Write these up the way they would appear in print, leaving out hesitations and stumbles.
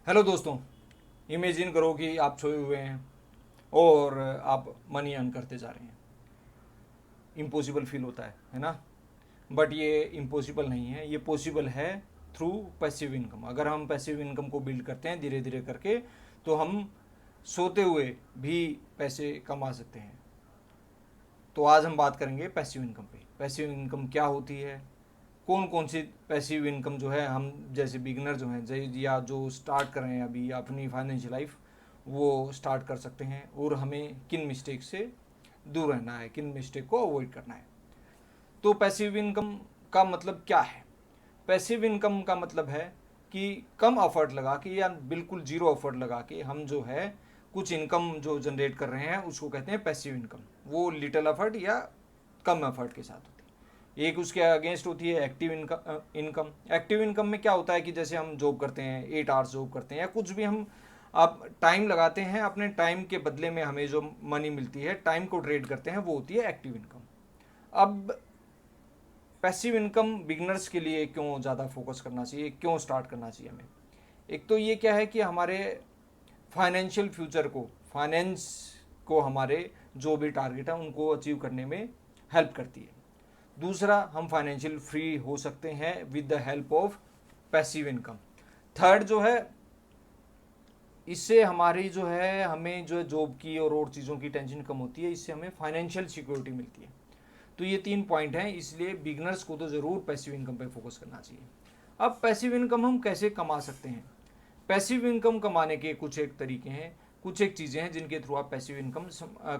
Hello दोस्तों। Imagine करो कि आप सोए हुए हैं और आप मनी अर्न करते जा रहे हैं। इम्पॉसिबल फील होता है ना। बट ये इम्पॉसिबल नहीं है, ये पॉसिबल है थ्रू पैसिव इनकम। अगर हम पैसिव इनकम को बिल्ड करते हैं धीरे धीरे करके, तो हम सोते हुए भी पैसे कमा सकते हैं। तो आज हम बात करेंगे पैसिव इनकम पे। पैसिव इनकम क्या होती है, कौन कौन सी पैसिव इनकम जो है हम जैसे बिगनर जो हैं या जो स्टार्ट कर रहे हैं अभी अपनी फाइनेंशियल लाइफ, वो स्टार्ट कर सकते हैं। और हमें किन मिस्टेक से दूर रहना है, किन मिस्टेक को अवॉइड करना है। तो पैसिव इनकम का मतलब क्या है? पैसिव इनकम का मतलब है कि कम एफर्ट लगा के या बिल्कुल जीरो एफर्ट लगा के हम जो है कुछ इनकम जो जनरेट कर रहे हैं उसको कहते हैं पैसिव इनकम। वो लिटिल एफर्ट या कम एफर्ट के साथ होती है। एक उसके अगेंस्ट होती है एक्टिव इनकम। एक्टिव इनकम में क्या होता है कि जैसे हम जॉब करते हैं, 8 आवर्स जॉब करते हैं या कुछ भी हम आप टाइम लगाते हैं, अपने टाइम के बदले में हमें जो मनी मिलती है, टाइम को ट्रेड करते हैं, वो होती है एक्टिव इनकम। अब पैसिव इनकम बिगनर्स के लिए क्यों ज़्यादा फोकस करना चाहिए, क्यों स्टार्ट करना चाहिए हमें? एक तो ये क्या है कि हमारे फाइनेंशियल फ्यूचर को, फाइनेंस को, हमारे जो भी टारगेट है उनको अचीव करने में हेल्प करती है। दूसरा, हम फाइनेंशियल फ्री हो सकते हैं with the help of passive income. Third जो है, इससे हमारी जो है हमें जो जॉब की और चीज़ों की टेंशन कम होती है, इससे हमें फाइनेंशियल सिक्योरिटी मिलती है। तो ये 3 पॉइंट हैं, इसलिए बिगनर्स को तो ज़रूर पैसिव इनकम पे फोकस करना चाहिए। अब पैसिव इनकम हम कैसे कमा सकते हैं? पैसिव इनकम कमाने के कुछ एक तरीके हैं, कुछ एक चीज़ें हैं जिनके थ्रू आप पैसिव इनकम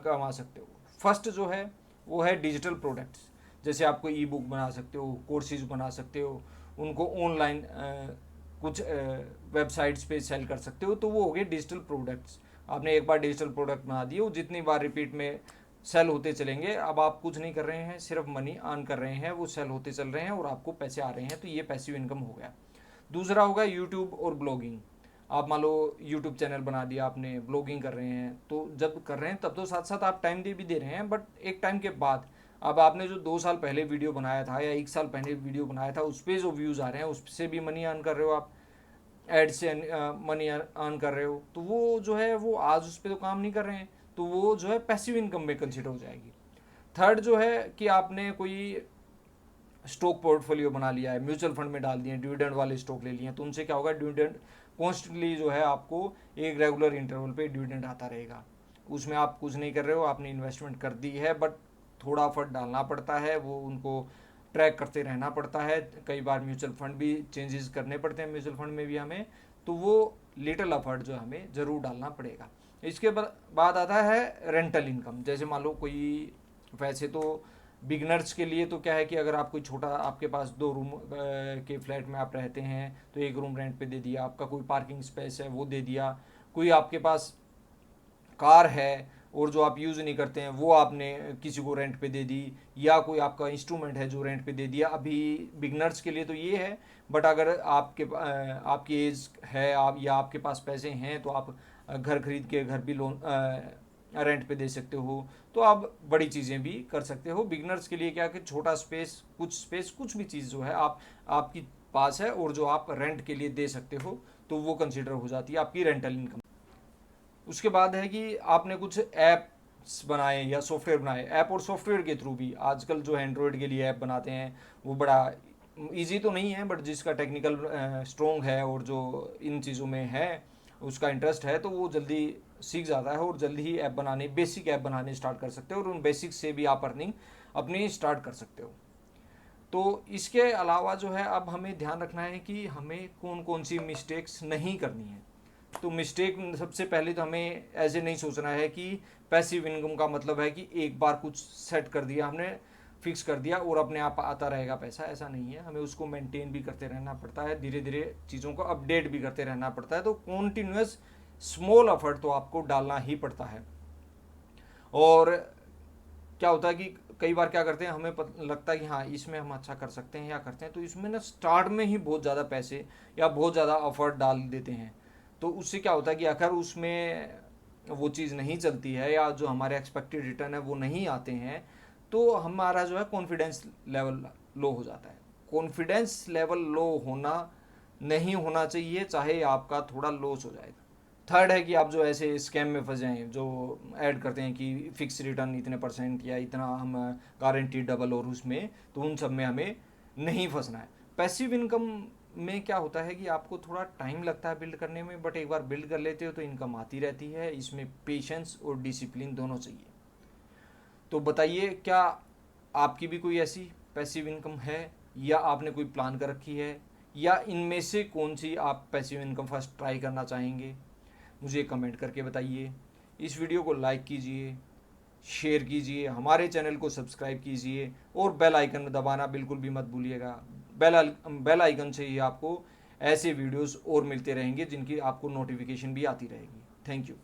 कमा सकते हो। फर्स्ट जो है वो है डिजिटल प्रोडक्ट्स। जैसे आपको ई बुक बना सकते हो, कोर्सेज बना सकते हो, उनको ऑनलाइन कुछ वेबसाइट्स पे सेल कर सकते हो। तो वो हो गए डिजिटल प्रोडक्ट्स। आपने एक बार डिजिटल प्रोडक्ट बना दिए, वो जितनी बार रिपीट में सेल होते चलेंगे। अब आप कुछ नहीं कर रहे हैं, सिर्फ मनी अर्न कर रहे हैं, वो सेल होते चल रहे हैं और आपको पैसे आ रहे हैं। तो ये पैसिव इनकम हो गया। दूसरा होगा यूट्यूब और ब्लॉगिंग। आप मान लो यूट्यूब चैनल बना दिया आपने, ब्लॉगिंग कर रहे हैं, तो जब कर रहे हैं तब तो साथ साथ आप टाइम दे भी दे रहे हैं, बट एक टाइम के बाद अब आपने जो 2 साल पहले वीडियो बनाया था या 1 साल पहले वीडियो बनाया था, उस पर जो व्यूज़ आ रहे हैं उससे भी मनी अर्न कर रहे हो आप। एड से मनी अर्न कर रहे हो, तो वो जो है वो आज उस पर तो काम नहीं कर रहे हैं, तो वो जो है पैसिव इनकम में कंसिडर हो जाएगी। थर्ड जो है कि आपने कोई स्टॉक पोर्टफोलियो बना लिया है, म्यूचुअल फंड में डाल दिए, डिविडेंड वाले स्टॉक ले लिए, तो उनसे क्या होगा, डिविडेंड कॉन्स्टेंटली जो है आपको एक रेगुलर इंटरवल पे डिविडेंड आता रहेगा। उसमें आप कुछ नहीं कर रहे हो, आपने इन्वेस्टमेंट कर दी है, बट थोड़ा एफर्ट डालना पड़ता है, वो उनको ट्रैक करते रहना पड़ता है। कई बार म्यूचुअल फंड भी चेंजेस करने पड़ते हैं, म्यूचुअल फंड में भी हमें, तो वो लिटिल एफर्ट जो हमें ज़रूर डालना पड़ेगा। इसके बाद आता है रेंटल इनकम। जैसे मान लो कोई, वैसे तो बिगनर्स के लिए तो क्या है कि अगर आप कोई छोटा, आपके पास 2 रूम के फ्लैट में आप रहते हैं, तो एक रूम रेंट पे दे दिया, आपका कोई पार्किंग स्पेस है वो दे दिया, कोई आपके पास कार है और जो आप यूज़ नहीं करते हैं वो आपने किसी को रेंट पे दे दी, या कोई आपका इंस्ट्रूमेंट है जो रेंट पे दे दिया। अभी बिगनर्स के लिए तो ये है, बट अगर आपकी एज है, आप या आपके पास पैसे हैं, तो आप घर खरीद के घर भी लोन रेंट पे दे सकते हो। तो आप बड़ी चीज़ें भी कर सकते हो। बिगनर्स के लिए क्या कि छोटा स्पेस कुछ भी चीज़ जो है आपकी पास है और जो आप रेंट के लिए दे सकते हो, तो वो कंसिडर हो जाती है आपकी रेंटल इनकम। उसके बाद है कि आपने कुछ ऐप्स बनाए या सॉफ्टवेयर बनाए। ऐप और सॉफ्टवेयर के थ्रू भी आजकल जो एंड्रॉयड के लिए ऐप बनाते हैं, वो बड़ा इजी तो नहीं है, बट जिसका टेक्निकल स्ट्रोंग है और जो इन चीज़ों में है, उसका इंटरेस्ट है, तो वो जल्दी सीख जाता है और जल्दी ही ऐप बनाने, बेसिक ऐप बनाने स्टार्ट कर सकते हो, और उन बेसिक से भी आप अर्निंग अपनी स्टार्ट कर सकते हो। तो इसके अलावा जो है, अब हमें ध्यान रखना है कि हमें कौन कौन सी मिस्टेक्स नहीं करनी है। तो मिस्टेक सबसे पहले तो हमें ऐसे नहीं सोचना है कि पैसिव इनकम का मतलब है कि एक बार कुछ सेट कर दिया हमने, फिक्स कर दिया और अपने आप आता रहेगा पैसा। ऐसा नहीं है, हमें उसको मेंटेन भी करते रहना पड़ता है, धीरे धीरे चीज़ों को अपडेट भी करते रहना पड़ता है। तो कॉन्टिन्यूस स्मॉल एफर्ट तो आपको डालना ही पड़ता है। और क्या होता है कि कई बार क्या करते हैं, हमें लगता है कि हाँ इसमें हम अच्छा कर सकते हैं या करते हैं, तो इसमें ना स्टार्ट में ही बहुत ज़्यादा पैसे या बहुत ज़्यादा एफर्ट डाल देते हैं। तो उससे क्या होता है कि अगर उसमें वो चीज़ नहीं चलती है या जो हमारे एक्सपेक्टेड रिटर्न है वो नहीं आते हैं, तो हमारा जो है कॉन्फिडेंस लेवल लो हो जाता है। कॉन्फिडेंस लेवल लो होना नहीं होना चाहिए, चाहे आपका थोड़ा लॉस हो जाएगा। थर्ड है कि आप जो ऐसे स्कैम में फंस जाएं, जो ऐड करते हैं कि फिक्स रिटर्न इतने परसेंट या इतना हम गारंटी डबल, और उसमें तो उन सब में हमें नहीं फंसना है। पैसिव इनकम में क्या होता है कि आपको थोड़ा टाइम लगता है बिल्ड करने में, बट एक बार बिल्ड कर लेते हो तो इनकम आती रहती है। इसमें पेशेंस और डिसिप्लिन दोनों चाहिए। तो बताइए, क्या आपकी भी कोई ऐसी पैसिव इनकम है, या आपने कोई प्लान कर रखी है, या इनमें से कौन सी आप पैसिव इनकम फर्स्ट ट्राई करना चाहेंगे? मुझे कमेंट करके बताइए। इस वीडियो को लाइक कीजिए, शेयर कीजिए, हमारे चैनल को सब्सक्राइब कीजिए, और बेल आइकन दबाना बिल्कुल भी मत भूलिएगा। बेल आइकन से ही आपको ऐसे वीडियोस और मिलते रहेंगे जिनकी आपको नोटिफिकेशन भी आती रहेगी। Thank you.